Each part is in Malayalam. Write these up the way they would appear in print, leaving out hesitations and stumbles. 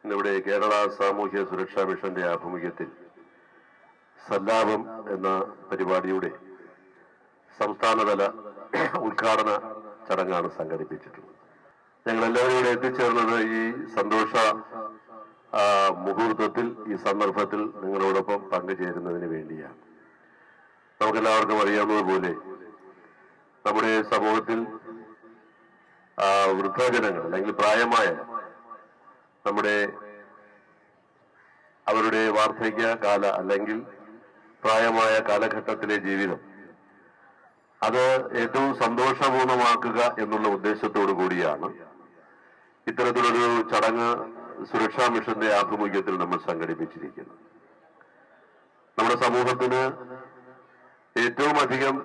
ഇന്നിവിടെ കേരള സാമൂഹ്യ സുരക്ഷാ മിഷന്റെ ആഭിമുഖ്യത്തിൽ സല്ലാപം എന്ന പരിപാടിയുടെ സംസ്ഥാനതല ഉദ്ഘാടന ചടങ്ങാണ് സംഘടിപ്പിച്ചിട്ടുള്ളത്. ഞങ്ങൾ എല്ലാവരും ഇവിടെ എത്തിച്ചേർന്നത് ഈ സന്തോഷ മുഹൂർത്തത്തിൽ, ഈ സന്ദർഭത്തിൽ നിങ്ങളോടൊപ്പം പങ്കുചേരുന്നതിന് വേണ്ടിയാണ്. നമുക്കെല്ലാവർക്കും അറിയാവുന്നതുപോലെ നമ്മുടെ സമൂഹത്തിൽ വൃദ്ധജനങ്ങൾ അല്ലെങ്കിൽ പ്രായമായ അവരുടെ വാർദ്ധക്യ കാല അല്ലെങ്കിൽ പ്രായമായ കാലഘട്ടത്തിലെ ജീവിതം അത് ഏറ്റവും സന്തോഷപൂർണമാക്കുക എന്നുള്ള ഉദ്ദേശത്തോടു കൂടിയാണ് ഇത്തരത്തിലൊരു ചടങ്ങ് സുരക്ഷാ മിഷന്റെ ആഭിമുഖ്യത്തിൽ നമ്മൾ സംഘടിപ്പിച്ചിരിക്കുന്നത്. നമ്മുടെ സമൂഹത്തിന് ഏറ്റവും അധികം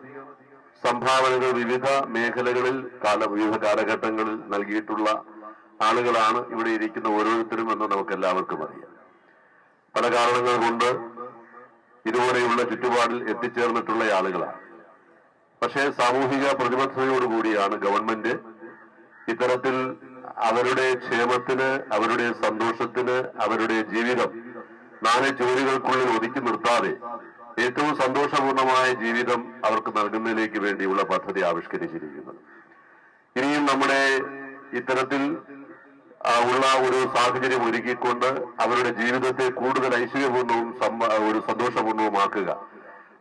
സംഭാവനകൾ വിവിധ മേഖലകളിൽ വിവിധ കാലഘട്ടങ്ങളിൽ നൽകിയിട്ടുള്ള ആളുകളാണ് ഇവിടെ ഇരിക്കുന്ന ഓരോരുത്തരും എന്ന് നമുക്ക് എല്ലാവർക്കും അറിയാം. പല കാരണങ്ങൾ കൊണ്ട് ഇതുപോലെയുള്ള ചുറ്റുപാടിൽ എത്തിച്ചേർന്നിട്ടുള്ള ആളുകളാണ്. പക്ഷേ സാമൂഹിക പ്രതിബദ്ധതയോടുകൂടിയാണ് ഗവൺമെന്റ് ഇത്തരത്തിൽ അവരുടെ ക്ഷേമത്തിന്, അവരുടെ സന്തോഷത്തിന്, അവരുടെ ജീവിതം 4 ചുവരുകൾക്കുള്ളിൽ ഒതുക്കി നിർത്താതെ ഏറ്റവും സന്തോഷപൂർണമായ ജീവിതം അവർക്ക് നൽകുന്നതിലേക്ക് വേണ്ടിയുള്ള പദ്ധതി ആവിഷ്കരിച്ചിരിക്കുന്നത്. ഇനിയും നമ്മുടെ ഇത്തരത്തിൽ ഉള്ള ഒരു സാഹചര്യം ഒരുക്കിക്കൊണ്ട് അവരുടെ ജീവിതത്തെ കൂടുതൽ ഐശ്വര്യപൂർണവും ഒരു സന്തോഷപൂർണവുമാക്കുക,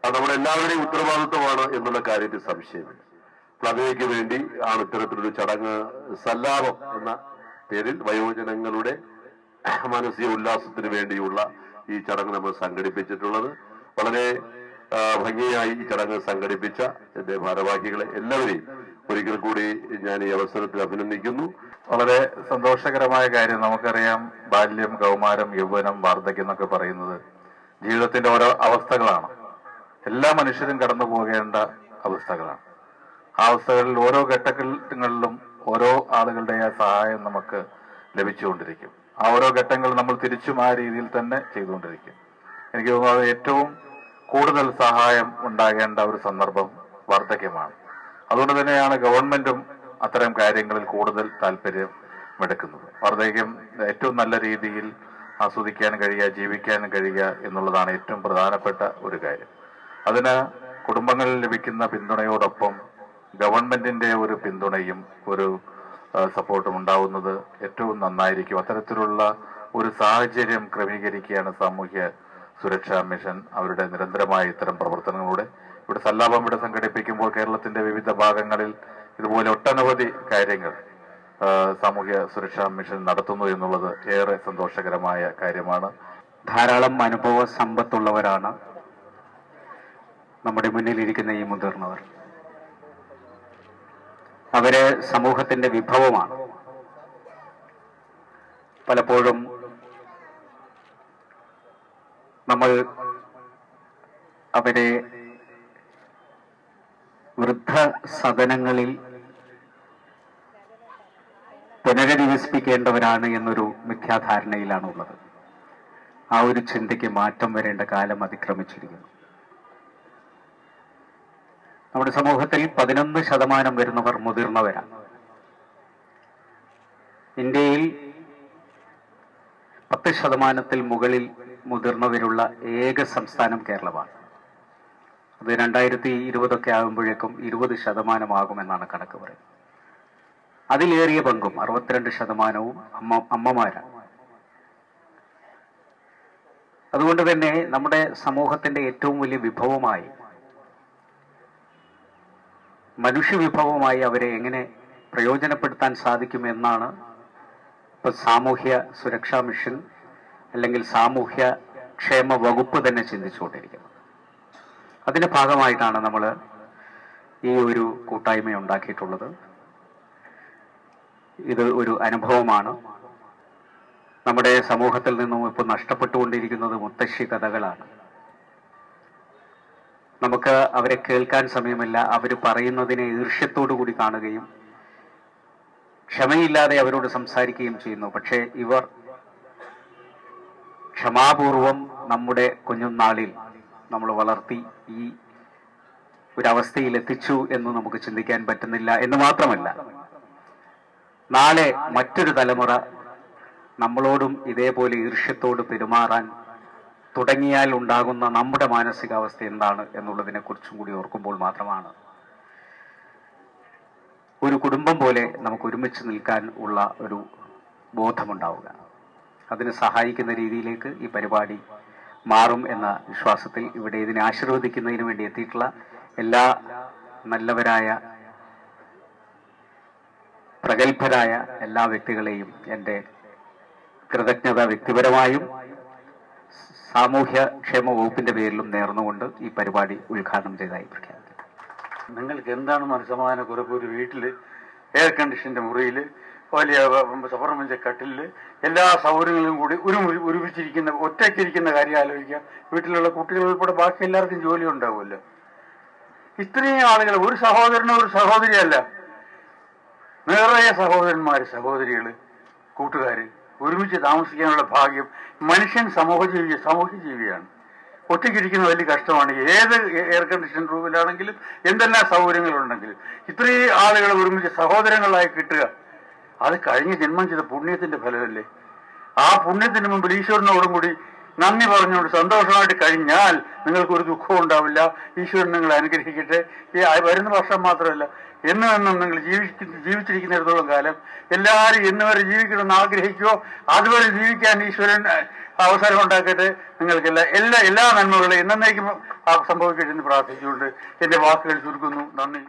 അത് നമ്മുടെ എല്ലാവരുടെയും ഉത്തരവാദിത്വമാണ് എന്നുള്ള കാര്യത്തിൽ സംശയമില്ല. അപ്പോൾ അതിലേക്ക് വേണ്ടി ആണ് ഇത്തരത്തിലൊരു ചടങ്ങ് സല്ലാപം എന്ന പേരിൽ വയോജനങ്ങളുടെ മാനസിക ഉല്ലാസത്തിന് വേണ്ടിയുള്ള ഈ ചടങ്ങ് നമ്മൾ സംഘടിപ്പിച്ചിട്ടുള്ളത്. വളരെ ഭംഗിയായി ഈ ചടങ്ങ് സംഘടിപ്പിച്ച എന്റെ ഭാരവാഹികളെ എല്ലാവരെയും ഒരിക്കൽ കൂടി ഞാൻ ഈ അവസരത്തിൽ അഭിനന്ദിക്കുന്നു. വളരെ സന്തോഷകരമായ കാര്യം. നമുക്കറിയാം, ബാല്യം, കൗമാരം, യൗവനം, വാർദ്ധക്യം എന്നൊക്കെ പറയുന്നത് ജീവിതത്തിന്റെ ഓരോ അവസ്ഥകളാണ്. എല്ലാ മനുഷ്യരും കടന്നു പോകേണ്ട അവസ്ഥകളാണ്. ആ അവസ്ഥകളിൽ ഓരോ ഘട്ടങ്ങളിലും ഓരോ ആളുകളുടെ സഹായം നമുക്ക് ലഭിച്ചുകൊണ്ടിരിക്കും. ആ ഓരോ ഘട്ടങ്ങൾ നമ്മൾ തിരിച്ചും ആ രീതിയിൽ തന്നെ ചെയ്തുകൊണ്ടിരിക്കും. എനിക്ക് തോന്നുന്നത് ഏറ്റവും കൂടുതൽ സഹായം ഉണ്ടാകേണ്ട ഒരു സന്ദർഭം വാർദ്ധക്യമാണ്. അതുകൊണ്ട് തന്നെയാണ് ഗവൺമെന്റും അത്തരം കാര്യങ്ങളിൽ കൂടുതൽ താല്പര്യമെടുക്കുന്നത്. വാർദ്ധക്യം ഏറ്റവും നല്ല രീതിയിൽ ആസ്വദിക്കാൻ കഴിയുക, ജീവിക്കാൻ കഴിയുക എന്നുള്ളതാണ് ഏറ്റവും പ്രധാനപ്പെട്ട ഒരു കാര്യം. അതിന് കുടുംബങ്ങളിൽ ലഭിക്കുന്ന പിന്തുണയോടൊപ്പം ഗവൺമെന്റിന്റെ ഒരു പിന്തുണയും ഒരു സപ്പോർട്ടും ഉണ്ടാവുന്നത് ഏറ്റവും നന്നായിരിക്കും. അത്തരത്തിലുള്ള ഒരു സാഹചര്യം ക്രമീകരിക്കുകയാണ് സാമൂഹ്യ സുരക്ഷാ മിഷൻ അവരുടെ നിരന്തരമായ ഇത്തരം പ്രവർത്തനങ്ങളുടെ. ഇവിടെ സല്ലാപം ഇവിടെ സംഘടിപ്പിക്കുമ്പോൾ കേരളത്തിന്റെ വിവിധ ഭാഗങ്ങളിൽ ഇതുപോലെ ഒട്ടനവധി കാര്യങ്ങൾ സാമൂഹ്യ സുരക്ഷാ മിഷൻ നടത്തുന്നു എന്നുള്ളത് ഏറെ സന്തോഷകരമായ കാര്യമാണ്. ധാരാളം അനുഭവ സമ്പത്തുള്ളവരാണ് നമ്മുടെ മുന്നിലിരിക്കുന്ന ഈ മുതിർന്നവർ. അവര് സമൂഹത്തിന്റെ വിഭവമാണ്. പലപ്പോഴും നമ്മൾ അവരെ വൃദ്ധസദനങ്ങളിൽ പുനരധിവസിപ്പിക്കേണ്ടവരാണ് എന്നൊരു മിഥ്യാധാരണയിലാണുള്ളത്. ആ ഒരു ചിന്തയ്ക്ക് മാറ്റം വരേണ്ട കാലം അതിക്രമിച്ചിരിക്കുന്നു. നമ്മുടെ സമൂഹത്തിൽ 11% വരുന്നവർ മുതിർന്നവരാണ്. ഇന്ത്യയിൽ 10% മുകളിൽ മുതിർന്നവരുള്ള ഏക സംസ്ഥാനം കേരളമാണ്. അത് 2020 ആകുമ്പോഴേക്കും 20% ആകുമെന്നാണ് കണക്ക് പറയുന്നത്. അതിലേറിയ പങ്കും 62% അമ്മമാരാണ്. അതുകൊണ്ട് തന്നെ നമ്മുടെ സമൂഹത്തിന്റെ ഏറ്റവും വലിയ വിഭവമായി, മനുഷ്യവിഭവമായി അവരെ എങ്ങനെ പ്രയോജനപ്പെടുത്താൻ സാധിക്കുമെന്നാണ് ഇപ്പൊ സാമൂഹ്യ സുരക്ഷാ മിഷൻ അല്ലെങ്കിൽ സാമൂഹ്യ ക്ഷേമ വകുപ്പ് തന്നെ ചിന്തിച്ചുകൊണ്ടിരിക്കുന്നത്. അതിന്റെ ഭാഗമായിട്ടാണ് നമ്മൾ ഈ ഒരു കൂട്ടായ്മ ഉണ്ടാക്കിയിട്ടുള്ളത്. ഇത് ഒരു അനുഭവമാണ്. നമ്മുടെ സമൂഹത്തിൽ നിന്നും ഇപ്പോൾ നഷ്ടപ്പെട്ടുകൊണ്ടിരിക്കുന്നത് മുത്തശ്ശി കഥകളാണ്. നമുക്ക് അവരെ കേൾക്കാൻ സമയമില്ല. അവർ പറയുന്നതിനെ ഈർഷ്യത്തോടു കൂടി കാണുകയും ക്ഷമയില്ലാതെ അവരോട് സംസാരിക്കുകയും ചെയ്യുന്നു. പക്ഷേ ഇവർ ക്ഷമാപൂർവം നമ്മുടെ കുഞ്ഞുനാളിൽ നമ്മൾ വളർത്തി ഈ ഒരവസ്ഥയിൽ എത്തിച്ചു എന്ന് നമുക്ക് ചിന്തിക്കാൻ പറ്റുന്നില്ല. എന്ന് മാത്രമല്ല, നാളെ മറ്റൊരു തലമുറ നമ്മളോടും ഇതേപോലെ ഈർഷ്യത്തോട് പെരുമാറാൻ തുടങ്ങിയാൽ ഉണ്ടാകുന്ന നമ്മുടെ മാനസികാവസ്ഥ എന്താണ് എന്നുള്ളതിനെ കുറിച്ചും കൂടി ഓർക്കുമ്പോൾ മാത്രമാണ് ഒരു കുടുംബം പോലെ നമുക്ക് ഒരുമിച്ച് നിൽക്കാൻ ഉള്ള ഒരു ബോധമുണ്ടാവുക. അതിന് സഹായിക്കുന്ന രീതിയിലേക്ക് ഈ പരിപാടി മാറും എന്ന വിശ്വാസത്തിൽ ഇവിടെ ഇതിനെ ആശീർവദിക്കുന്നതിന് വേണ്ടി എത്തിയിട്ടുള്ള എല്ലാ നല്ലവരായ പ്രഗത്ഭരായ എല്ലാ വ്യക്തികളെയും എൻ്റെ കൃതജ്ഞത വ്യക്തിപരമായും സാമൂഹ്യ ക്ഷേമ വകുപ്പിന്റെ പേരിലും നേർന്നുകൊണ്ട് ഈ പരിപാടി ഉദ്ഘാടനം ചെയ്തതായി പ്രഖ്യാപിക്കുന്നു. നിങ്ങൾക്ക് എന്താണ് മനസ്സമാധാനക്കുറപ്പ്? ഒരു വീട്ടിൽ എയർ കണ്ടീഷന്റെ മുറിയിൽ വലിയ സഫർമഞ്ച കട്ടിലിൽ എല്ലാ സൗകര്യങ്ങളും കൂടി ഒരുമിച്ചിരിക്കുന്ന ഒറ്റയ്ക്കിരിക്കുന്ന കാര്യം ആലോചിക്കുക. വീട്ടിലുള്ള കുട്ടികൾ ഉൾപ്പെടെ ബാക്കി എല്ലാവർക്കും ജോലി ഉണ്ടാവുമല്ലോ. ഇത്രയും ആളുകൾ, ഒരു സഹോദരനോ ഒരു സഹോദരിയല്ല, നിറയെ സഹോദരന്മാര്, സഹോദരികള്, കൂട്ടുകാര് ഒരുമിച്ച് താമസിക്കാനുള്ള ഭാഗ്യം. മനുഷ്യൻ സാമൂഹ്യജീവിയാണ്. ഒറ്റയ്ക്കിരിക്കുന്ന വലിയ കഷ്ടമാണ്. ഏത് എയർ കണ്ടീഷൻ റൂമിലാണെങ്കിലും എന്തെല്ലാം സൗകര്യങ്ങളുണ്ടെങ്കിലും ഇത്രയും ആളുകൾ ഒരുമിച്ച് സഹോദരങ്ങളായി കിട്ടുക, അത് കഴിഞ്ഞ ജന്മം ചെയ്ത പുണ്യത്തിന്റെ ഫലമല്ലേ? ആ പുണ്യത്തിന് മുമ്പിൽ ഈശ്വരനോടും കൂടി നന്ദി പറഞ്ഞുകൊണ്ട് സന്തോഷമായിട്ട് കഴിഞ്ഞാൽ നിങ്ങൾക്കൊരു ദുഃഖവും ഉണ്ടാവില്ല. ഈശ്വരൻ നിങ്ങളെ അനുഗ്രഹിക്കട്ടെ. ഈ വരുന്ന വർഷം മാത്രമല്ല, എന്നും നിങ്ങൾ ജീവിച്ചിരിക്കുന്നിടത്തോളം കാലം എല്ലാവരും എന്നുവരെ ജീവിക്കണമെന്ന് ആഗ്രഹിക്കുമോ അതുവരെ ജീവിക്കാൻ ഈശ്വരൻ അവസരം ഉണ്ടാക്കട്ടെ. നിങ്ങൾക്ക് എല്ലാ നന്മകളും എന്നേക്കും സംഭവിക്കട്ടെ എന്ന് പ്രാർത്ഥിച്ചുകൊണ്ട് എന്റെ വാക്കുകൾ ചുരുക്കുന്നു. നന്ദി.